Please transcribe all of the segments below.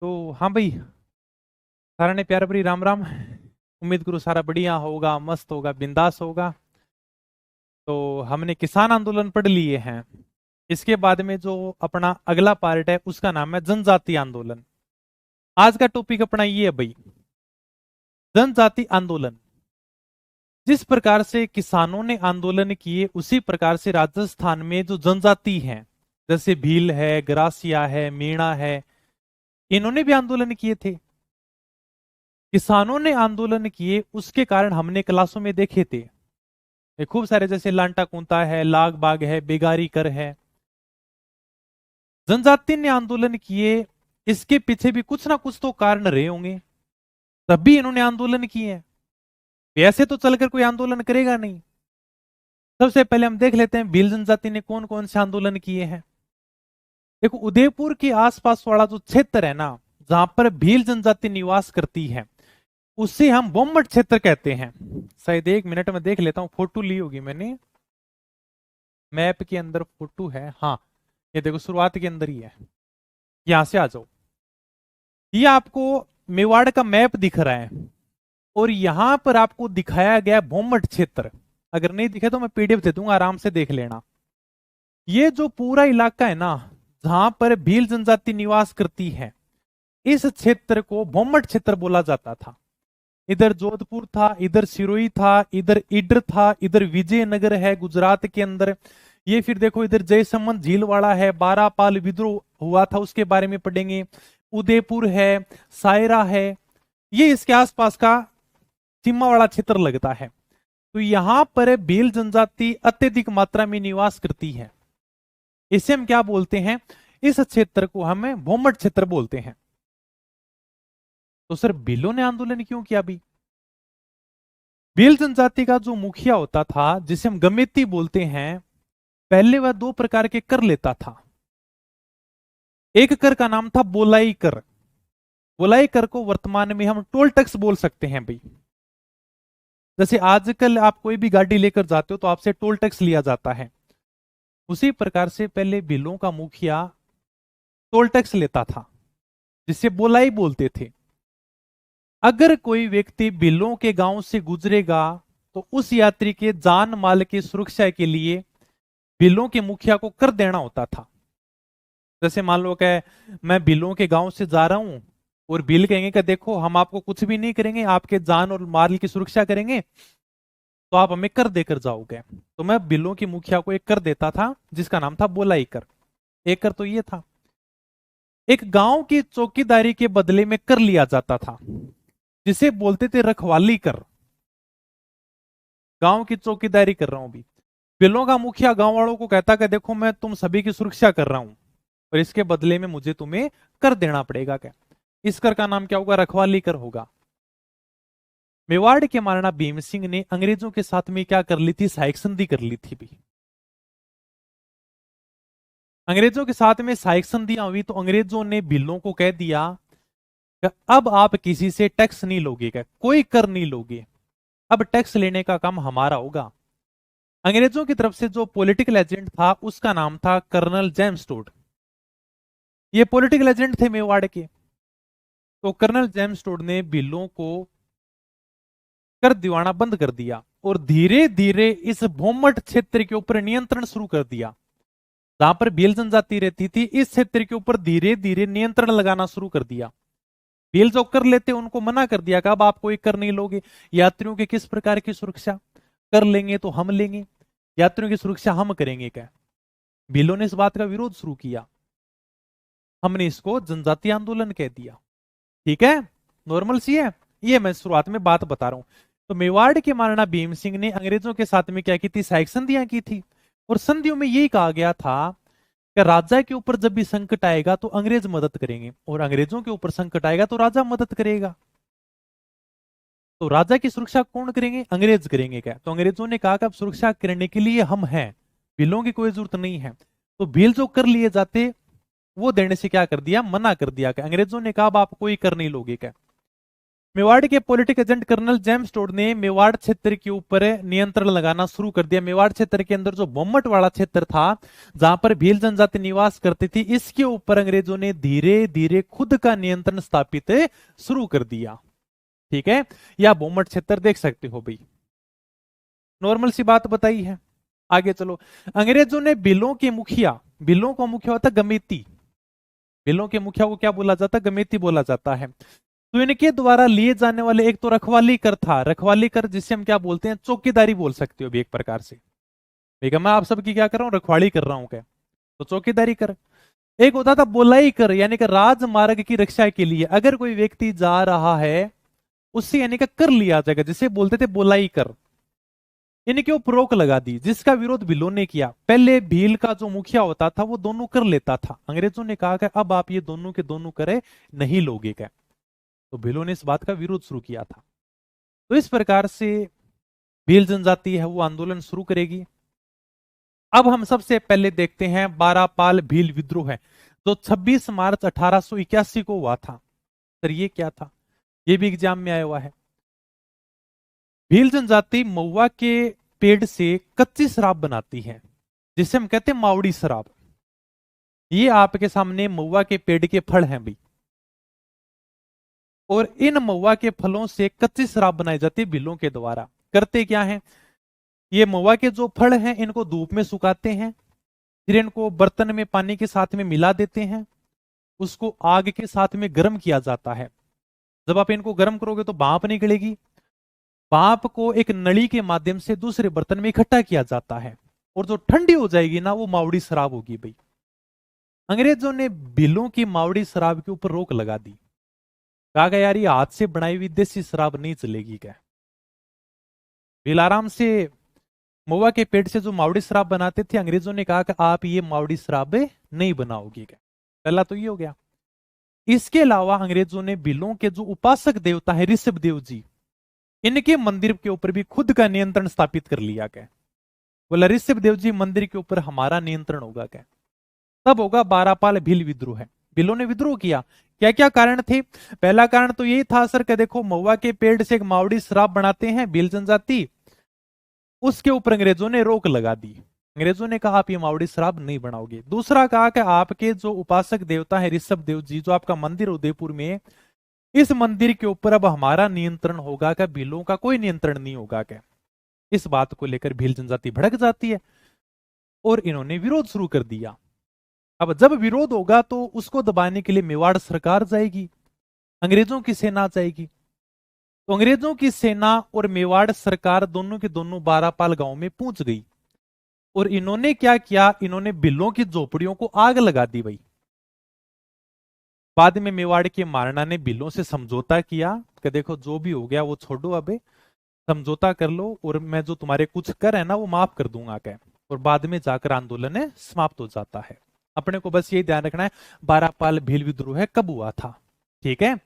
तो हाँ भाई, सारा ने प्यार भरी राम राम। उम्मीद करूँ सारा बढ़िया होगा, मस्त होगा, बिंदास होगा। तो हमने किसान आंदोलन पढ़ लिए हैं। इसके बाद में जो अपना अगला पार्ट है उसका नाम है जनजाति आंदोलन। आज का टॉपिक अपना ये है भाई, जनजाति आंदोलन। जिस प्रकार से किसानों ने आंदोलन किए उसी प्रकार से राजस्थान में जो जनजाति हैं, जैसे भील है, ग्रासिया है, मीणा है, इन्होंने भी आंदोलन किए थे। किसानों ने आंदोलन किए उसके कारण हमने क्लासों में देखे थे। ये खूब सारे जैसे लांटा कुंता है, लाग बाग है, बेगारी कर है। जनजाति ने आंदोलन किए, इसके पीछे भी कुछ ना कुछ तो कारण रहे होंगे, तभी इन्होंने आंदोलन किए हैं। ऐसे तो चलकर कोई आंदोलन करेगा नहीं। सबसे पहले हम देख लेते हैं भील जनजाति ने कौन कौन से आंदोलन किए हैं। देखो, उदयपुर के आसपास वाला जो क्षेत्र है ना, जहां पर भील जनजाति निवास करती है, उसे हम बोम्मट क्षेत्र कहते हैं। शायद 1 मिनट में देख लेता हूं, फोटो ली होगी मैंने, मैप के अंदर फोटो है। हाँ, ये देखो शुरुआत के अंदर ही है। यहां से आ जाओ, ये आपको मेवाड़ का मैप दिख रहा है और यहां पर आपको दिखाया गया भोमट क्षेत्र। अगर नहीं दिखे तो मैं पीडीएफ दे दूंगा, आराम से देख लेना। ये जो पूरा इलाका है ना, जहां पर भील जनजाति निवास करती है, इस क्षेत्र को भोमट क्षेत्र बोला जाता था। इधर जोधपुर था, इधर सिरोही था, इधर इडर था, इधर विजयनगर है गुजरात के अंदर। ये फिर देखो, इधर जयसमंद झीलवाड़ा है, बारापाल विद्रोह हुआ था उसके बारे में पढ़ेंगे। उदयपुर है, सायरा है, ये इसके आसपास का सीमा वाला क्षेत्र लगता है। तो यहां पर भील जनजाति अत्यधिक मात्रा में निवास करती है। इसे हम क्या बोलते हैं? इस क्षेत्र को हमें भोमट क्षेत्र बोलते हैं। तो सर, भीलों ने आंदोलन क्यों किया भी? भील जनजाति का जो मुखिया होता था, जिसे हम गमेती बोलते हैं, पहले वह 2 प्रकार के कर लेता था। एक कर का नाम था बोलाई कर। बोलाई कर को वर्तमान में हम टोल टैक्स बोल सकते हैं भाई। जैसे आजकल आप कोई भी गाड़ी लेकर जाते हो तो आपसे टोल टैक्स लिया जाता है, उसी प्रकार से पहले भीलों का मुखिया टोल टैक्स लेता था, जिसे बोलाई बोलते थे। अगर कोई व्यक्ति भीलों के गांव से गुजरेगा तो उस यात्री के जान माल की सुरक्षा के लिए भीलों के मुखिया को कर देना होता था। जैसे मान लो कि मैं भीलों के गांव से जा रहा हूं और भील कहेंगे कि देखो, हम आपको कुछ भी नहीं करेंगे, आपके जान और माल की सुरक्षा करेंगे, तो आप हमें कर देकर जाओगे। तो मैं भीलों की मुखिया को एक कर देता था जिसका नाम था बोलाई कर। एक कर तो ये था। एक गांव की चौकीदारी के बदले में कर लिया जाता था, जिसे बोलते थे रखवाली कर। गांव की चौकीदारी कर रहा हूं भी। बिलों का मुखिया गांव वालों को कहता कि देखो, मैं तुम सभी की सुरक्षा कर रहा हूं और इसके बदले में मुझे तुम्हें कर देना पड़ेगा। क्या इस कर का नाम क्या होगा? रखवाली कर होगा। मेवाड़ के महाराणा भीम सिंह ने अंग्रेजों के साथ में क्या कर ली थी? सहायक संधि कर ली थी भी। अंग्रेजों के साथ में सहायक संधियां हुई तो अंग्रेजों ने भिल्लों को कह दिया कि अब आप किसी से टैक्स नहीं लोगे, क्या कोई कर नहीं लोगे, अब टैक्स लेने का काम हमारा होगा। अंग्रेजों की तरफ से जो पॉलिटिकल एजेंट था उसका नाम था कर्नल जेम्स टोड। ये पॉलिटिकल एजेंट थे मेवाड़ के। तो कर्नल जेम्स टोड ने भिल्लों को कर दिवाना बंद कर दिया और धीरे धीरे इस भोमट क्षेत्र के ऊपर नियंत्रण शुरू कर दिया। जहां पर भील जनजाति रहती थी, इस क्षेत्र के ऊपर धीरे धीरे नियंत्रण लगाना शुरू कर दिया। भील जो कर लेते उनको मना कर दिया कि अब आप कोई कर नहीं लोगे। यात्रियों की किस प्रकार की सुरक्षा? कर लेंगे तो हम लेंगे, यात्रियों की सुरक्षा हम करेंगे क्या? भीलों ने इस बात का विरोध शुरू किया। हमने इसको जनजाति आंदोलन कह दिया। ठीक है, नॉर्मल सी है। ये मैं शुरुआत में बात बता रहा हूं। तो मेवाड़ के महाराणा भीम सिंह ने अंग्रेजों के साथ में क्या की थी? सहायक संधियां की थी। और संधियों में यही कहा गया था कि राजा के ऊपर जब भी संकट आएगा तो अंग्रेज मदद करेंगे, और अंग्रेजों के ऊपर संकट आएगा तो राजा मदद करेगा। तो राजा की सुरक्षा कौन करेंगे? अंग्रेज करेंगे क्या? तो अंग्रेजों ने कहा कि अब सुरक्षा करने के लिए हम हैं, भीलों की कोई जरूरत नहीं है। तो भील जो कर लिए जाते वो देने से क्या कर दिया? मना कर दिया। क्या अंग्रेजों ने कहा अब आप कोई कर नहीं लोगे क्या? मेवाड़ के politic agent colonel James Tod ने मेवाड़ क्षेत्र के ऊपर नियंत्रण लगाना शुरू कर दिया। मेवाड़ क्षेत्र के अंदर जो बोम्मट वाला क्षेत्र था, जहां पर भील जनजाति निवास करती थी, इसके ऊपर अंग्रेजों ने धीरे धीरे खुद का नियंत्रण स्थापित शुरू कर दिया। ठीक है, या बोम्मट क्षेत्र देख सकते हो भाई, नॉर्मल सी बात बताई है। आगे चलो, अंग्रेजों ने बिलों के मुखिया, बिलों का मुखिया होता गमेती, बिलों के मुखिया को क्या बोला जाता, गमेती बोला जाता है। तो इनके द्वारा लिए जाने वाले, एक तो रखवाली कर था, रखवाली कर जिसे हम क्या बोलते हैं, चौकीदारी बोल सकते हो भी एक प्रकार से। ठीक है, मैं आप सबकी क्या कर रहा हूं, रखवाली कर रहा हूं क्या, तो चौकीदारी कर। एक होता था बोलाई कर, यानी कि राजमार्ग की रक्षा के लिए अगर कोई व्यक्ति जा रहा है उससे यानी कि कर लिया जाएगा, जिसे बोलते थे बोलाई कर। इनके ऊपर रोक लगा दी, जिसका विरोध भीलों ने किया। पहले भील का जो मुखिया होता था वो दोनों कर लेता था, अंग्रेजों ने कहा कि अब आप ये दोनों के दोनों करे नहीं लोगे क्या, तो भीलों ने इस बात का विरोध शुरू किया था। तो इस प्रकार से भील जनजाति है वो आंदोलन शुरू करेगी। अब हम सबसे पहले देखते हैं बारापाल भील विद्रोह है, जो 26 मार्च 1881 को हुआ था। सर ये क्या था, ये भी एग्जाम में आया हुआ है। भील जनजाति महुआ के पेड़ से कच्ची शराब बनाती है, जिसे हम कहते हैं मावड़ी शराब। ये आपके सामने महुआ के पेड़ के फल हैं भाई, और इन महुआ के फलों से कच्ची शराब बनाई जाती है भीलों के द्वारा। करते क्या है, ये महुआ के जो फल हैं इनको धूप में सुखाते हैं, फिर इनको बर्तन में पानी के साथ में मिला देते हैं, उसको आग के साथ में गर्म किया जाता है। जब आप इनको गर्म करोगे तो भाप निकलेगी, भाप को एक नली के माध्यम से दूसरे बर्तन में इकट्ठा किया जाता है, और जो ठंडी हो जाएगी ना वो मावड़ी शराब होगी भाई। अंग्रेजों ने भीलों की मावड़ी शराब के ऊपर रोक लगा दी, कहा गया यार ये हाथ से बनाई हुई देसी शराब नहीं चलेगी क्या। भील आराम से महुआ के पेड़ से जो मावड़ी शराब बनाते थे, अंग्रेजों ने कहा कि आप ये मावड़ी शराब नहीं बनाओगे क्या। पहला तो ये हो गया। इसके अलावा अंग्रेजों ने भीलों के जो उपासक देवता है ऋषभ देव जी, इनके मंदिर के ऊपर भी खुद का नियंत्रण स्थापित कर लिया क्या। बोला ऋषभ देव जी मंदिर के ऊपर हमारा नियंत्रण होगा क्या। तब होगा बारापाल भील विद्रोह है। भीलों ने विद्रोह किया, क्या क्या कारण थे। पहला कारण तो यही था सर कि देखो महुआ के पेड़ से एक मावड़ी शराब बनाते हैं भील जनजाति, उसके ऊपर अंग्रेजों ने रोक लगा दी। अंग्रेजों ने कहा आप ये मावड़ी शराब नहीं बनाओगे। दूसरा कहा कि आपके जो उपासक देवता है ऋषभ देव जी, जो आपका मंदिर उदयपुर में, इस मंदिर के ऊपर अब हमारा नियंत्रण होगा क्या, भीलों का कोई नियंत्रण नहीं होगा क्या। इस बात को लेकर भील जनजाति भड़क जाती है और इन्होंने विरोध शुरू कर दिया। अब जब विरोध होगा तो उसको दबाने के लिए मेवाड़ सरकार जाएगी, अंग्रेजों की सेना जाएगी। तो अंग्रेजों की सेना और मेवाड़ सरकार दोनों के दोनों बारापाल गांव में पहुंच गई, और इन्होंने क्या किया, इन्होंने भीलों की झोपड़ियों को आग लगा दी भाई। बाद में मेवाड़ के महाराणा ने भीलों से समझौता किया कि देखो जो भी हो गया वो छोड़ो, अब समझौता कर लो और मैं जो तुम्हारे कुछ कर है ना वो माफ कर दूंगा क्या। और बाद में जाकर आंदोलन समाप्त हो जाता है। अपने को बस ये ध्यान रखना है बारापाल भील विद्रोह कब हुआ था। ठीक है,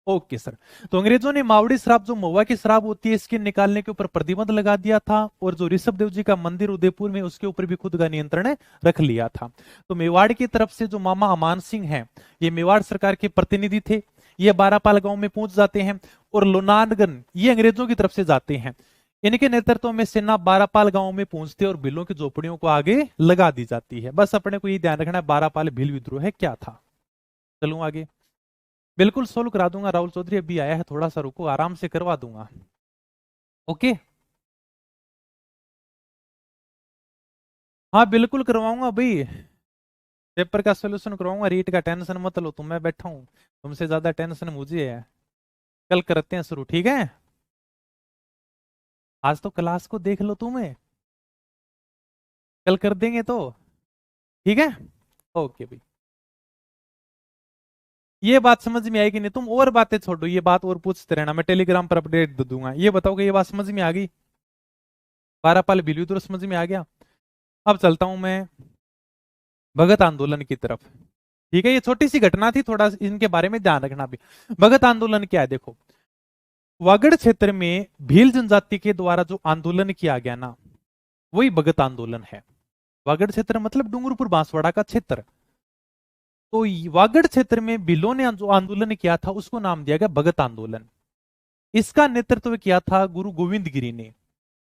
ओके सर। तो अंग्रेजों ने मावड़ी शराब, जो महुआ की शराब होती है, इसके निकालने के ऊपर प्रतिबंध लगा दिया था, और जो ऋषभ देव जी का मंदिर उदयपुर में उसके ऊपर भी खुद का नियंत्रण रख लिया था। तो मेवाड़ की तरफ से जो मामा अमान सिंह हैं, ये मेवाड़ सरकार के प्रतिनिधि थे, ये बारापाल गांव में पहुंच जाते हैं, और लोनानगन ये अंग्रेजों की तरफ से जाते हैं। इनके नेतृत्व में सेना बारापाल गांव में पहुंचती है और भीलों की झोपड़ियों को आगे लगा दी जाती है। बस अपने को ये ध्यान रखना है बारापाल भील विद्रोह क्या था। चलूं आगे, बिल्कुल सोल्व करा दूंगा। राहुल चौधरी अभी आया है, थोड़ा सा रुको, आराम से करवा दूंगा। ओके, हाँ बिल्कुल करवाऊंगा भाई, पेपर का सोल्यूशन करवाऊंगा। रीट का टेंशन मत लो, तुम, मैं बैठा हूं, तुमसे ज्यादा टेंशन मुझे है। कल करते हैं शुरू, ठीक है। आज तो क्लास को देख लो, तुम्हें कल कर देंगे तो ठीक है। ओके भाई, ये बात समझ में आएगी नहीं, तुम और बातें छोड़ो, ये बात और पूछते रहना, मैं टेलीग्राम पर अपडेट दे दूंगा। ये बताओ कि ये बात समझ में आ गई, बारापाल भील विद्रोह समझ में आ गया। अब चलता हूं मैं भगत आंदोलन की तरफ। ठीक है, ये छोटी सी घटना थी, थोड़ा इनके बारे में ध्यान रखना भी। भगत आंदोलन क्या है, देखो वागड़ क्षेत्र में भील जनजाति के द्वारा जो आंदोलन किया गया ना, वही भगत आंदोलन है। वागड़ क्षेत्र मतलब डूंगरपुर बांसवाड़ा का क्षेत्र। तो वागड़ क्षेत्र में भीलों ने जो आंदोलन किया था उसको नाम दिया गया भगत आंदोलन। इसका नेतृत्व किया था गुरु गोविंद गिरी ने।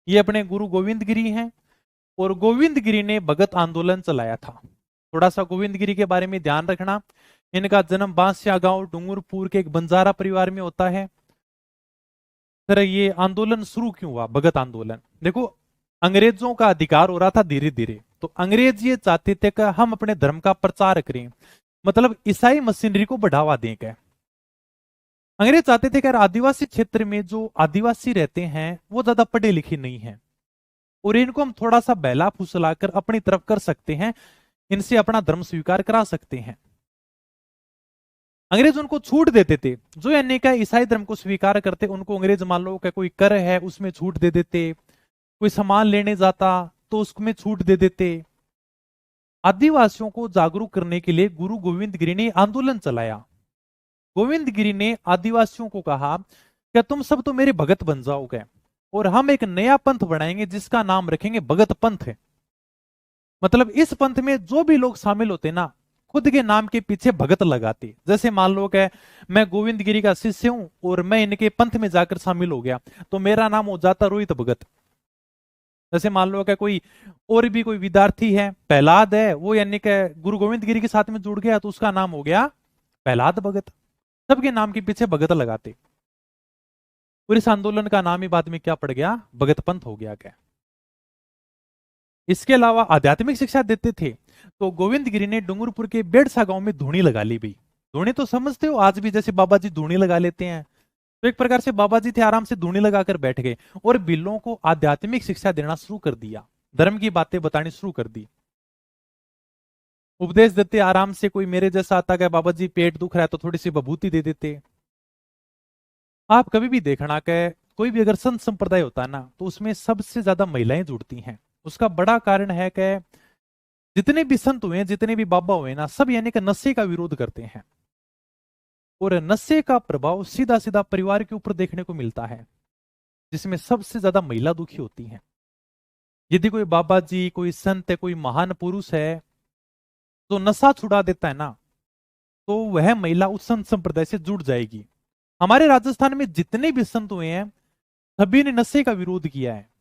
ये अपने गुरु गोविंद गिरी हैं और गोविंद गिरी ने भगत आंदोलन चलाया था। थोड़ा सा गोविंद गिरी के बारे में ध्यान रखना। इनका जन्म बांसिया गांव डूंगरपुर के एक बंजारा परिवार में होता है। सर ये आंदोलन शुरू क्यों हुआ, भगत आंदोलन? देखो, अंग्रेजों का अधिकार हो रहा था धीरे धीरे, तो अंग्रेज ये चाहते थे कि हम अपने धर्म का प्रचार करें, मतलब ईसाई मशीनरी को बढ़ावा दें। क्या अंग्रेज चाहते थे कि आदिवासी क्षेत्र में जो आदिवासी रहते हैं वो ज्यादा पढ़े लिखे नहीं है और इनको हम थोड़ा सा बहला फुसला कर अपनी तरफ कर सकते हैं, इनसे अपना धर्म स्वीकार करा सकते हैं। अंग्रेज उनको छूट देते थे, जो यानी का ईसाई धर्म को स्वीकार करते उनको अंग्रेज मान लो कि कोई कर है उसमें छूट दे देते, कोई सामान लेने जाता तो उसमें छूट दे देते। आदिवासियों को जागरूक करने के लिए गुरु गोविंद गिरी ने आंदोलन चलाया। गोविंद गिरी ने आदिवासियों को कहा कि तुम सब तो मेरे भगत बन जाओगे और हम एक नया पंथ बनाएंगे जिसका नाम रखेंगे भगत पंथ है। मतलब इस पंथ में जो भी लोग शामिल होते ना, खुद के नाम के पीछे भगत लगाते। जैसे मान लो कि मैं गोविंद गिरी का शिष्य हूं और मैं इनके पंथ में जाकर शामिल हो गया तो मेरा नाम हो जाता रोहित भगत। जैसे मान लो कि कोई और भी कोई विद्यार्थी है, प्रहलाद है, वो यानी कि गुरु गोविंद गिरी के साथ में जुड़ गया तो उसका नाम हो गया प्रहलाद भगत। सबके नाम के पीछे भगत लगाते और इस आंदोलन का नाम ही बाद में क्या पड़ गया, भगत पंथ हो गया। क्या इसके अलावा आध्यात्मिक शिक्षा देते थे तो गोविंद गिरी ने डूंगरपुर के बेड़सा गांव में धूनी लगा ली। भाई धूनी तो समझते हो, आज भी जैसे बाबा जी धूनी लगा लेते हैं, तो एक प्रकार से बाबा जी थे आराम से धूनी लगाकर बैठ गए और बिल्लों को आध्यात्मिक शिक्षा देना शुरू कर दिया, धर्म की बातें बतानी शुरू कर दी। उपदेश देते आराम से, कोई मेरे जैसा आता है बाबा जी पेट दुख रहा है तो थोड़ी सी विभूति दे देते। आप कभी भी देखना कि कोई भी अगर संत संप्रदाय होता है ना तो उसमें सबसे ज्यादा महिलाएं जुड़ती हैं। उसका बड़ा कारण है कि जितने भी संत हुए, जितने भी बाबा हुए ना, सब यानी कि नशे का विरोध करते हैं और नशे का प्रभाव सीधा सीधा परिवार के ऊपर देखने को मिलता है, जिसमें सबसे ज्यादा महिला दुखी होती हैं। यदि कोई बाबा जी, कोई संत है, कोई महान पुरुष है तो नशा छुड़ा देता है ना, तो वह महिला उस संत संप्रदाय से जुड़ जाएगी। हमारे राजस्थान में जितने भी संत हुए हैं सभी ने नशे का विरोध किया है।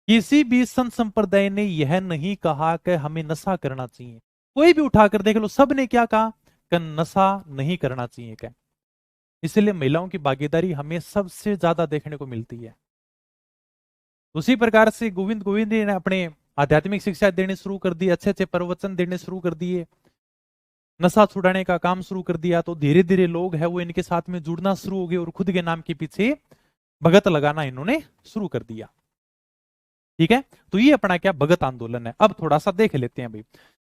किसी भी संत संप्रदाय ने यह नहीं कहा कि हमें नशा करना चाहिए। कोई भी उठाकर देख लो, सब ने क्या कहा कि नशा नहीं करना चाहिए। क्या इसलिए महिलाओं की भागीदारी हमें सबसे ज्यादा देखने को मिलती है। उसी प्रकार से गोविंद गोविंद ने अपने आध्यात्मिक शिक्षा देने शुरू कर दी, अच्छे अच्छे प्रवचन देने शुरू कर दिए, नशा छुड़ाने का काम शुरू कर दिया, तो धीरे धीरे लोग है वो इनके साथ में जुड़ना शुरू हो गए और खुद के नाम के पीछे भगत लगाना इन्होंने शुरू कर दिया। ठीक है, तो ये अपना क्या भगत आंदोलन है। अब थोड़ा सा देख लेते हैं भाई।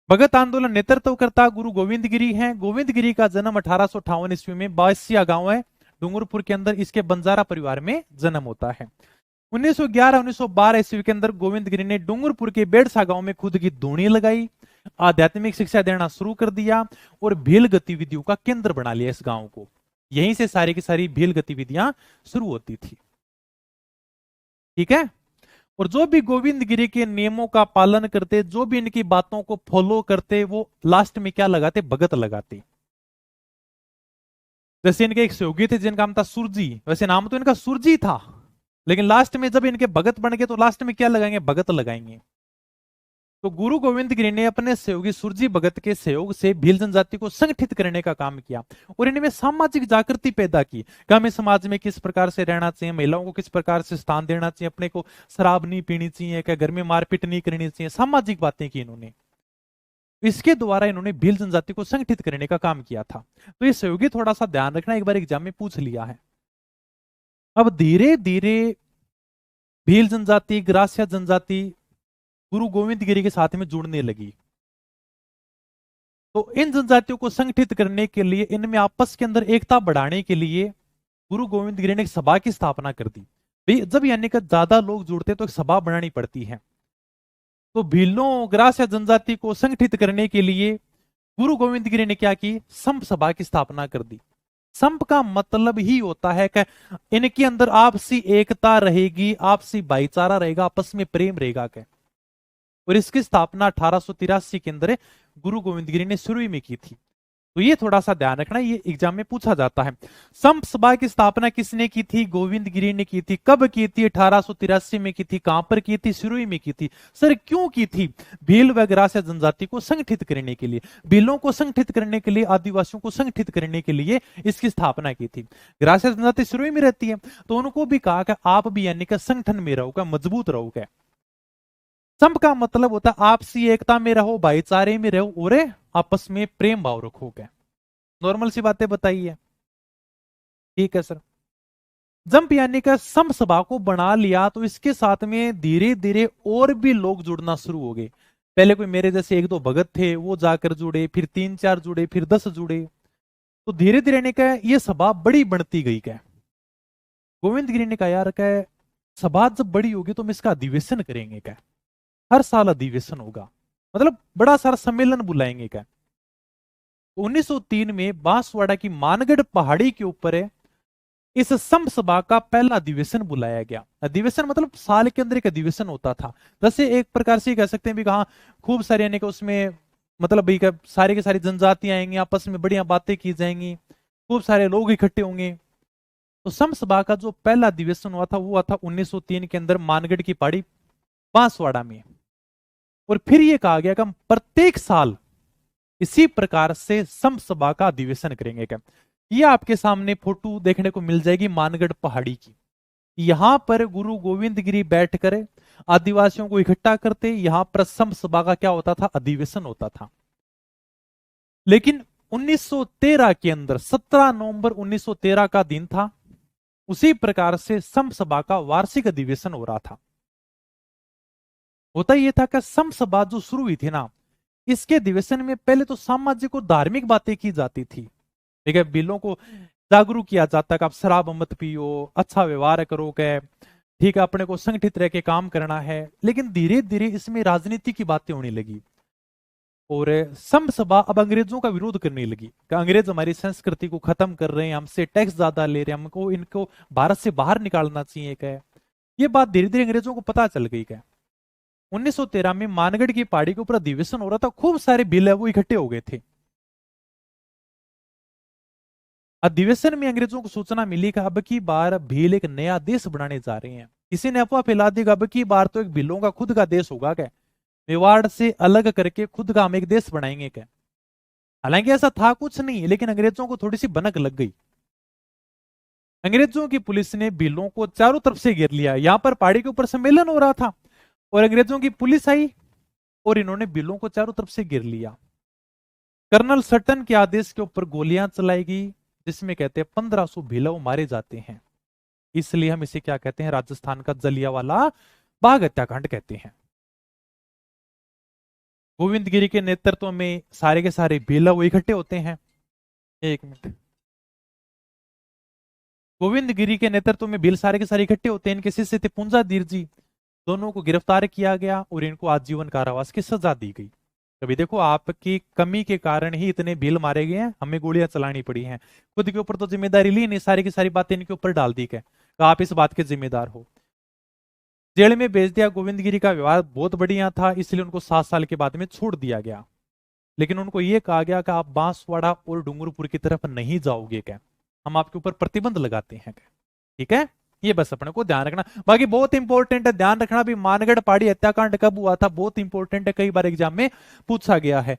भगत आंदोलन नेतृत्वकर्ता गुरु गोविंद गिरी हैं। गोविंद गिरी का जन्म 1858 ईस्वी में बासिया गांव है डूंगरपुर के अंदर, इसके बंजारा परिवार में जन्म होता है। 1911-1912 ईस्वी के अंदर गोविंद गिरी ने डूंगरपुर के बेड़सा गांव में खुद की धूनी लगाई, आध्यात्मिक शिक्षा देना शुरू कर दिया और भील गतिविधियों का केंद्र बना लिया इस गांव को। यहीं से सारी की सारी भील गतिविधियां शुरू होती थी। ठीक है, और जो भी गोविंद गिरी के नियमों का पालन करते, जो भी इनकी बातों को फॉलो करते, वो लास्ट में क्या लगाते, भगत लगाते। जैसे इनके एक सहयोगी थे जिनका नाम था सुरजी, वैसे नाम तो इनका सुरजी था, लेकिन लास्ट में जब इनके भगत बन गए तो लास्ट में क्या लगाएंगे, भगत लगाएंगे। तो गुरु गोविंद गिरी ने अपने सहयोगी सुरजी भगत के सहयोग से भील जनजाति को संगठित करने का काम किया और इनमें सामाजिक जागृति पैदा की कि हमें समाज में किस प्रकार से रहना चाहिए, महिलाओं को किस प्रकार से स्थान देना चाहिए, अपने को शराब नहीं पीनी चाहिए, क्या घर में मारपीट नहीं करनी चाहिए, सामाजिक बातें की इन्होंने। इसके द्वारा इन्होंने भील जनजाति को संगठित करने का काम किया था। तो ये सहयोगी थोड़ा सा ध्यान रखना, एक बार एग्जाम में पूछ लिया है। अब धीरे धीरे भील जनजाति, ग्रासिया जनजाति गुरु गोविंद गिरी के साथ में जुड़ने लगी। तो इन जनजातियों को संगठित करने के लिए, इनमें आपस के अंदर एकता बढ़ाने के लिए गुरु गोविंद गिरी ने एक सभा की स्थापना कर दी। जब यानी कि ज्यादा लोग जुड़ते तो एक सभा बनानी पड़ती है। तो भीलों, ग्रासिया जनजाति को संगठित करने के लिए गुरु गोविंद गिरी ने क्या की, संप सभा की स्थापना कर दी। संप का मतलब ही होता है कि इनके अंदर आपसी एकता रहेगी, आपसी भाईचारा रहेगा, आपस में प्रेम रहेगा। क्या और इसकी स्थापना 1883 के अंदर गुरु गोविंद गिरी ने शुरू में की थी। तो ये थोड़ा सा ध्यान रखना, ये एग्जाम में पूछा जाता है। संप सभा की स्थापना किसने की थी? गोविंद गिरी ने की थी। कब की थी? 1883 में की थी। कहां पर की थी? सिरोही में की थी। सर क्यों की थी? भील व ग्रास्य जनजाति को संगठित करने के लिए, भीलों को संगठित करने के लिए, आदिवासियों को संगठित करने के लिए इसकी स्थापना की थी। ग्रास्य जनजाति सिरोही में रहती है, तो उनको भी कहा कि आप भी यानी कि संगठन में रहोगे, मजबूत रहोगे। संप का मतलब होता है आपसी एकता में रहो, भाईचारे में रहो और आपस में प्रेम भाव रखोगे। नॉर्मल सी बातें बताइए, ठीक है सर। जंप यानी का संप सभा को बना लिया तो इसके साथ में धीरे धीरे और भी लोग जुड़ना शुरू हो गए। पहले कोई मेरे जैसे एक दो भगत थे, वो जाकर जुड़े, फिर 3-4 जुड़े, फिर 10 जुड़े। तो धीरे धीरे ने कहा ये सभा बड़ी बनती गई। क्या गोविंद गिरी ने कहा यार क्या सभा जब बड़ी होगी तो हम इसका अधिवेशन करेंगे, क्या हर साल अधिवेशन होगा, मतलब बड़ा सारा सम्मेलन बुलाएंगे। क्या 1903 में बांसवाड़ा की मानगढ़ पहाड़ी के ऊपर है इस संप सभा का पहला अधिवेशन बुलाया गया। अधिवेशन मतलब साल के अंदर एक अधिवेशन होता था। जैसे एक प्रकार से कह सकते हैं भी कहा खूब सारे यानी कि उसमें मतलब भाई सारी की सारी जनजातियां आएंगी, आपस में बढ़िया बातें की जाएंगी, खूब सारे लोग इकट्ठे होंगे। तो संप सभा का जो पहला अधिवेशन हुआ था वो हुआ था 1903 के अंदर मानगढ़ की पहाड़ी बांसवाड़ा में। और फिर ये कहा गया कि हम प्रत्येक साल इसी प्रकार से संप सभा का अधिवेशन करेंगे। क्या ये आपके सामने फोटो देखने को मिल जाएगी मानगढ़ पहाड़ी की। यहां पर गुरु गोविंद गिरी बैठकर आदिवासियों को इकट्ठा करते, यहां पर संप सभा का क्या होता था? अधिवेशन होता था। लेकिन 1913 के अंदर 17 नवंबर 1913 का दिन था, उसी प्रकार से संप सभा का वार्षिक अधिवेशन हो रहा था। होता यह था कि संप सभा जो शुरू हुई थी ना, इसके अधिवेशन में पहले तो सामाजिक और धार्मिक बातें की जाती थी। ठीक है, बिलों को जागरूक किया जाता है कि आप शराब मत पियो, अच्छा व्यवहार करो, के ठीक है अपने को संगठित रह के काम करना है। लेकिन धीरे धीरे इसमें राजनीति की बातें होने लगी और संप सभा अब अंग्रेजों का विरोध करने लगी कि अंग्रेज हमारी संस्कृति को खत्म कर रहे हैं, हमसे टैक्स ज्यादा ले रहे हैं, हमको इनको भारत से बाहर निकालना चाहिए। क्या ये बात धीरे धीरे अंग्रेजों को पता चल गई। क्या 1913 में मानगढ़ की पहाड़ी के ऊपर अधिवेशन हो रहा था, खूब सारे बिल है वो इकट्ठे हो गए थे। अधिवेशन में अंग्रेजों को सूचना मिली कि अब की बार भील एक नया देश बनाने जा रहे हैं। किसी ने अफवाह फैला दी कि अब की बार तो एक भीलों का खुद का देश होगा। क्या मेवाड़ से अलग करके खुद का हम एक देश बनाएंगे। क्या हालांकि ऐसा था कुछ नहीं, लेकिन अंग्रेजों को थोड़ी सी भनक लग गई। अंग्रेजों की पुलिस ने भीलों को चारों तरफ से घेर लिया। यहां पर पहाड़ी के ऊपर सम्मेलन हो रहा था और अंग्रेजों की पुलिस आई और इन्होंने भीलों को चारों तरफ से घेर लिया। कर्नल सटन के आदेश के ऊपर गोलियां चलाई गई, जिसमें कहते हैं 1500 भीलव मारे जाते हैं। इसलिए हम इसे क्या कहते हैं? राजस्थान का जलियांवाला बाग हत्याकांड कहते हैं। गोविंद गिरी के नेतृत्व में सारे के सारे भीलव इकट्ठे होते हैं। एक मिनट, गोविंद गिरी के नेतृत्व में भील सारे के सारे इकट्ठे होते हैं। इनके शिष्य थे पुंजा धीर जी, दोनों को गिरफ्तार किया गया और इनको आजीवन कारावास की सजा दी गई। कभी देखो आपकी कमी के कारण ही इतने भील मारे गए हैं, हमें गोलियां चलानी पड़ी हैं। खुद के ऊपर तो जिम्मेदारी ली नहीं, सारी की सारी बातें इनके ऊपर डाल दी है, तो आप इस बात के जिम्मेदार हो। जेल में भेज दिया। गोविंद गिरी का व्यवहार बहुत बढ़िया था, इसलिए उनको 7 साल के बाद में छोड़ दिया गया। लेकिन उनको यह कहा गया कि आप बांसवाड़ा और डूंगरपुर की तरफ नहीं जाओगे, क्या हम आपके ऊपर प्रतिबंध लगाते हैं। क्या ठीक है, ये बस अपने को ध्यान रखना। बाकी बहुत इंपॉर्टेंट है, ध्यान रखना भी मानगढ़ पहाड़ी हत्याकांड कब हुआ था, बहुत इंपॉर्टेंट है, कई बार एग्जाम में पूछा गया है,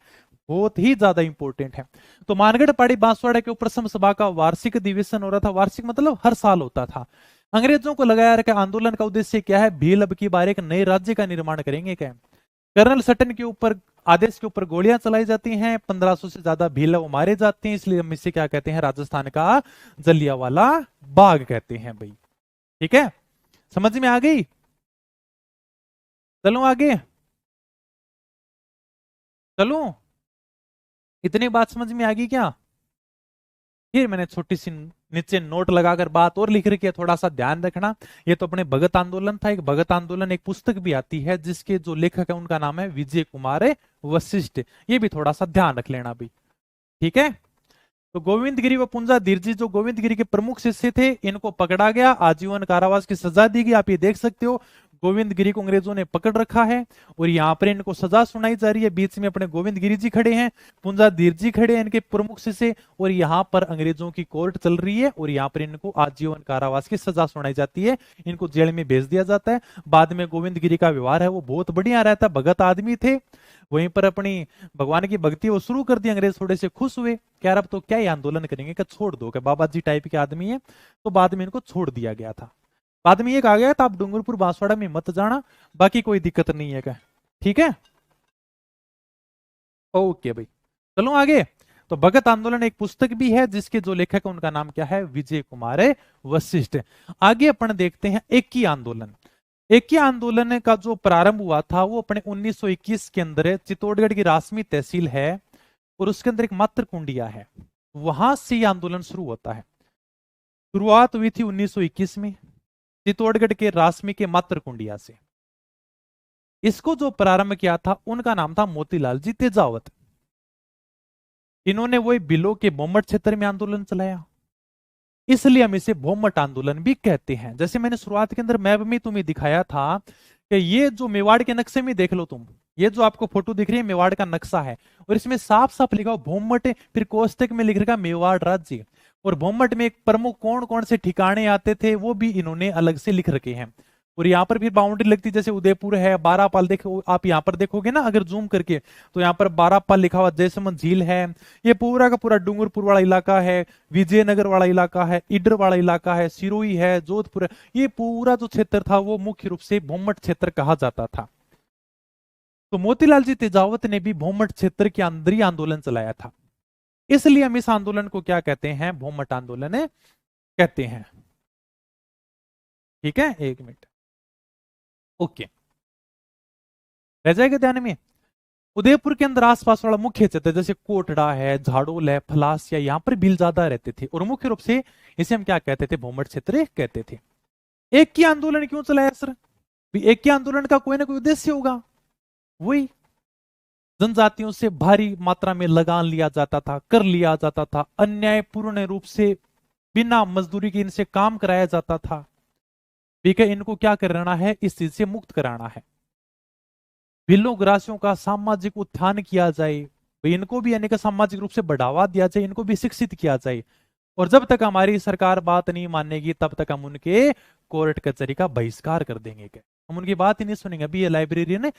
बहुत ही ज्यादा इंपॉर्टेंट है। तो मानगढ़ पहाड़ी बांसवाड़ा के ऊपर संप सभा का वार्षिक अधिवेशन हो रहा था। वार्षिक मतलब हर साल होता था। अंग्रेजों को लगाया कि आंदोलन का उद्देश्य क्या है? भील अब की बार एक नए राज्य का निर्माण करेंगे। क्या कर्नल सटन के ऊपर आदेश के ऊपर गोलियां चलाई जाती हैं, 1500 से ज्यादा भील मारे जाते हैं, इसलिए हम इसे क्या कहते हैं? राजस्थान का जलियांवाला बाग कहते हैं भाई। ठीक है, समझ में आ गई? चलो आगे, चलो इतनी बात समझ में आ गई क्या? फिर मैंने छोटी सी नीचे नोट लगाकर बात और लिख रखी है, थोड़ा सा ध्यान रखना। ये तो अपने भगत आंदोलन था। एक भगत आंदोलन एक पुस्तक भी आती है जिसके जो लेखक है उनका नाम है विजय कुमार वशिष्ठ। ये भी थोड़ा सा ध्यान रख लेना भाई, ठीक है। तो गोविंद गिरी व पुंजा धीर जी जो गोविंद गिरी के प्रमुख शिष्य थे, इनको पकड़ा गया, आजीवन कारावास की सजा दी गई। आप ये देख सकते हो गोविंद गिरी को अंग्रेजों ने पकड़ रखा है और यहाँ पर इनको सजा सुनाई जा रही है। बीच में अपने गोविंद गिरी जी खड़े हैं, पुंजाधीर जी खड़े हैं इनके प्रमुख शिष्य, और यहाँ पर अंग्रेजों की कोर्ट चल रही है और यहाँ पर इनको आजीवन कारावास की सजा सुनाई जाती है, इनको जेल में भेज दिया जाता है। बाद में गोविंद गिरी का व्यवहार है वो बहुत बढ़िया रहता है, भगत आदमी थे, वहीं पर अपनी भगवान की भक्ति वो शुरू कर दी। अंग्रेज थोड़े से खुश हुए, क्या अब तो क्या ही आंदोलन करेंगे, क्या छोड़ दो, क्या बाबा जी टाइप के आदमी है, तो बाद में इनको छोड़ दिया गया था। बाद में ये कहा गया था आप डूंगरपुर बांसवाड़ा में मत जाना, बाकी कोई दिक्कत नहीं है क्या, ठीक है। ओके भाई, चलो आगे। तो भगत आंदोलन एक पुस्तक भी है जिसके जो लेखक है उनका नाम क्या है, विजय कुमार वशिष्ठ। आगे अपन देखते हैं एकी आंदोलन। एकी आंदोलन का जो प्रारंभ हुआ था वो अपने 1921 के अंदर है, चित्तौड़गढ़ की रासमी तहसील है और उसके अंदर एक मात्र कुंडिया है, वहां से ये आंदोलन शुरू होता है। शुरुआत हुई थी 1921 में चित्तौड़गढ़ के रासमी के मात्र कुंडिया से। इसको जो प्रारंभ किया था उनका नाम था मोतीलाल जी तेजावत। इन्होंने वो बिलो के बोमट क्षेत्र में आंदोलन चलाया, इसलिए हम इसे भोमट आंदोलन भी कहते हैं। जैसे मैंने शुरुआत के अंदर मैप में तुम्हें दिखाया था कि ये जो मेवाड़ के नक्शे में देख लो तुम, ये जो आपको फोटो दिख रही है मेवाड़ का नक्शा है और इसमें साफ साफ लिखा हो भोमट, फिर कोष्टक में लिख रखा मेवाड़ राज्य, और भोमट में एक प्रमुख कौन कौन से ठिकाने आते थे वो भी इन्होंने अलग से लिख रखे हैं। और यहाँ पर फिर बाउंड्री लगती जैसे उदयपुर है, बारापाल देखो आप यहाँ पर देखोगे ना अगर जूम करके, तो यहाँ पर बारापाल लिखा हुआ, जयसमंद झील है, ये पूरा का पूरा डूंगरपुर वाला इलाका है, विजयनगर वाला इलाका है, इडर वाला इलाका है, सिरोही है, जोधपुर है, ये पूरा जो क्षेत्र था वो मुख्य रूप से भोमट क्षेत्र कहा जाता था। तो मोतीलाल जी तेजावत ने भी भोमट क्षेत्र के अंदर ही आंदोलन चलाया था, इसलिए हम इस आंदोलन को क्या कहते हैं, भोमट आंदोलन कहते हैं। ठीक है, एक मिनट, ओके, रह जाएगा ध्यान में। उदयपुर के अंदर आसपास वाला मुख्य क्षेत्र जैसे कोटड़ा है, झाड़ोल है, फलासिया, यहाँ पर भील ज्यादा रहते थे और मुख्य रूप से इसे हम क्या कहते थे, भोमट क्षेत्र कहते थे। एक ही आंदोलन क्यों चलाया सर, एक ही आंदोलन का कोई ना कोई उद्देश्य होगा, वही जनजातियों से भारी मात्रा में लगान लिया जाता था, कर लिया जाता था, अन्यायपूर्ण रूप से बिना मजदूरी के इनसे काम कराया जाता था। ठीक है, इनको क्या कराना है, इस चीज से मुक्त कराना है, भिल्लों ग्रासियों का सामाजिक उत्थान किया जाए, इनको भी यानी कि सामाजिक रूप से बढ़ावा दिया जाए, इनको भी शिक्षित किया जाए, और जब तक हमारी सरकार बात नहीं मानेगी तब तक हम उनके कोर्ट कचहरी का बहिष्कार कर देंगे, क्या हम उनकी बात ही नहीं सुनेंगे। अभी ये लाइब्रेरियन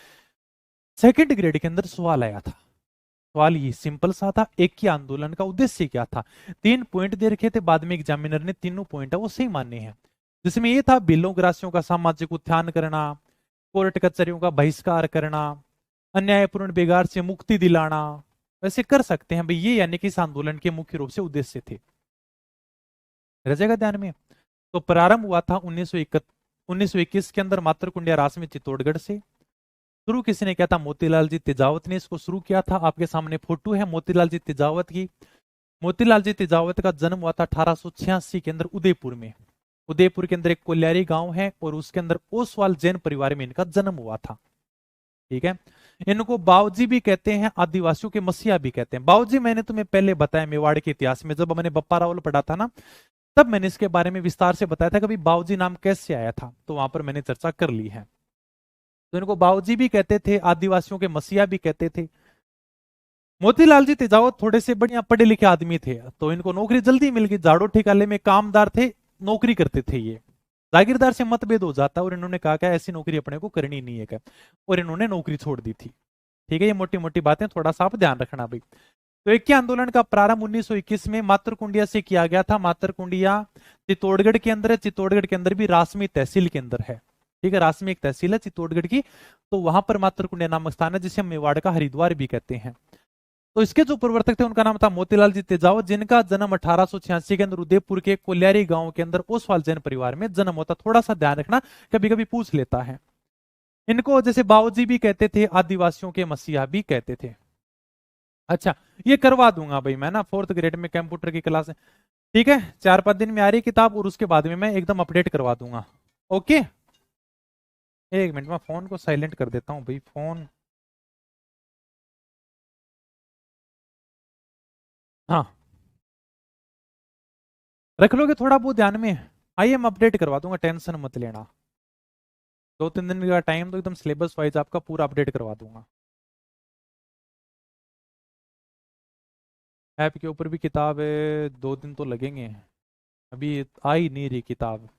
सेकंड ग्रेड के अंदर सवाल आया था, सवाल ये सिंपल सा था, एक ही आंदोलन का उद्देश्य क्या था, 3 पॉइंट दे रखे थे, बाद में एग्जामिनर ने तीनों पॉइंट है वो सही माने हैं, जिसमें ये था भिल्लों ग्रासियों का सामाजिक उत्थान करना, कोर्ट कचहरियों का बहिष्कार करना, अन्यायपूर्ण बेगार से मुक्ति दिलाना, वैसे कर सकते हैं भाई, ये यानी कि इस आंदोलन के मुख्य रूप से उद्देश्य थे। रजेगा ध्यान में। तो प्रारंभ हुआ था 1921 के अंदर मातरकुंडिया रासमी चित्तौड़गढ़ से। शुरू किसने किया था, मोतीलाल जी तेजावत ने इसको शुरू किया था। आपके सामने फोटो है मोतीलाल जी तेजावत की। मोतीलाल जी तेजावत का जन्म हुआ था 1886 के अंदर उदयपुर में। उदयपुर के अंदर एक कोल्यारी गांव है और उसके अंदर ओसवाल जैन परिवार में इनका जन्म हुआ था। ठीक है, इनको बावजी भी कहते हैं, आदिवासियों के मसीहा भी कहते हैं। बावजी मैंने तुम्हें पहले बताया मेवाड़ के इतिहास में, जब मैंने बप्पा रावल पढ़ा था ना, तब मैंने इसके बारे में विस्तार से बताया था कि बावजी नाम कैसे आया था, तो वहां पर मैंने चर्चा कर ली है। तो इनको बावजी भी कहते थे, आदिवासियों के मसीहा भी कहते थे। मोतीलाल जी तेजावत थोड़े से बढ़िया पढ़े लिखे आदमी थे, तो इनको नौकरी जल्दी मिल गई। झाड़ो ठिकाने में कामदार थे, नौकरी करते थे ये, जागीरदार से मतभेद हो जाता और इन्होंने कहा क्या ऐसी नौकरी अपने को करनी नहीं है क्या, और इन्होंने नौकरी छोड़ दी थी। ठीक है, ये मोटी मोटी बातें थोड़ा सा आप ध्यान रखना भाई। तो एक ही आंदोलन का प्रारंभ 1921 में मातरकुंडिया से किया गया था। मातरकुंडिया चित्तौड़गढ़ के अंदर है, चित्तौड़गढ़ के अंदर भी रासमी तहसील के अंदर है। ठीक है, रासमी एक तहसील है चित्तौड़गढ़ की, तो वहां पर मातरकुंडिया नामक स्थान है जिसे हम मेवाड़ का हरिद्वार भी कहते हैं। तो इसके जो प्रवर्तक थे उनका नाम था मोतीलाल जी तेजावत, जिनका जन्म 1886 के अंदर उदयपुर के कोल्यारी गांव के अंदर ओसवाल जैन परिवार में जन्म होता। थोड़ा सा ध्यान रखना, कभी कभी पूछ लेता है। इनको जैसे बावजी भी कहते थे, आदिवासियों के मसीहा भी कहते थे। अच्छा, ये करवा दूंगा भाई मैं ना, 4th ग्रेड में कंप्यूटर की क्लास है। ठीक है, 4-5 दिन में आ रही किताब और उसके बाद में मैं एकदम अपडेट करवा दूंगा। ओके, एक मिनट में फोन को साइलेंट कर देता हूँ भाई, फोन, हाँ रख लोगे थोड़ा बहुत ध्यान में, आइए मैं अपडेट करवा दूंगा, टेंशन मत लेना। 2-3 दिन का टाइम तो एकदम सिलेबस वाइज आपका पूरा अपडेट करवा दूंगा। ऐप के ऊपर भी किताब है, 2 दिन तो लगेंगे, अभी आ ही नहीं रही किताब।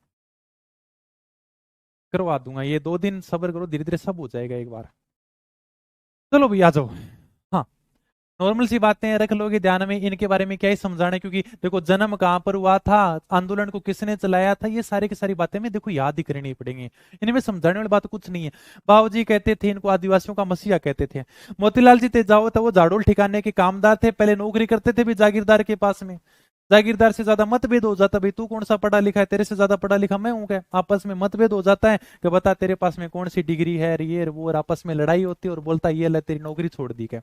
करवा दूंगा, ये 2 दिन सब्र करो, धीरे धीरे सब हो जाएगा एक बार। चलो भैया आ जाओ। हाँ, नॉर्मल सी बातें रख लोगे ध्यान में, इनके बारे में क्या ही समझाना, क्योंकि देखो जन्म कहाँ पर हुआ था, आंदोलन को किसने चलाया था, ये सारी की सारी बातें में देखो याद ही करनी पड़ेंगी, इनमें समझाने वाली बात कुछ नहीं है। बाबूजी कहते थे इनको आदिवासियों का मसीहा कहते थे। मोतीलाल जी तेजावत था वो झाड़ोल ठिकाने के कामदार थे, पहले नौकरी करते थे भी जागीरदार के पास में। जागीरदार से ज्यादा मतभेद हो जाता, भाई तू कौन सा पढ़ा लिखा है, तेरे से ज्यादा पढ़ा लिखा मैं हूं क्या, आपस में मतभेद हो जाता है कि बता तेरे पास में कौन सी डिग्री है, ये वो, और आपस में लड़ाई होती है और बोलता ये ले तेरी नौकरी छोड़ दी क्या।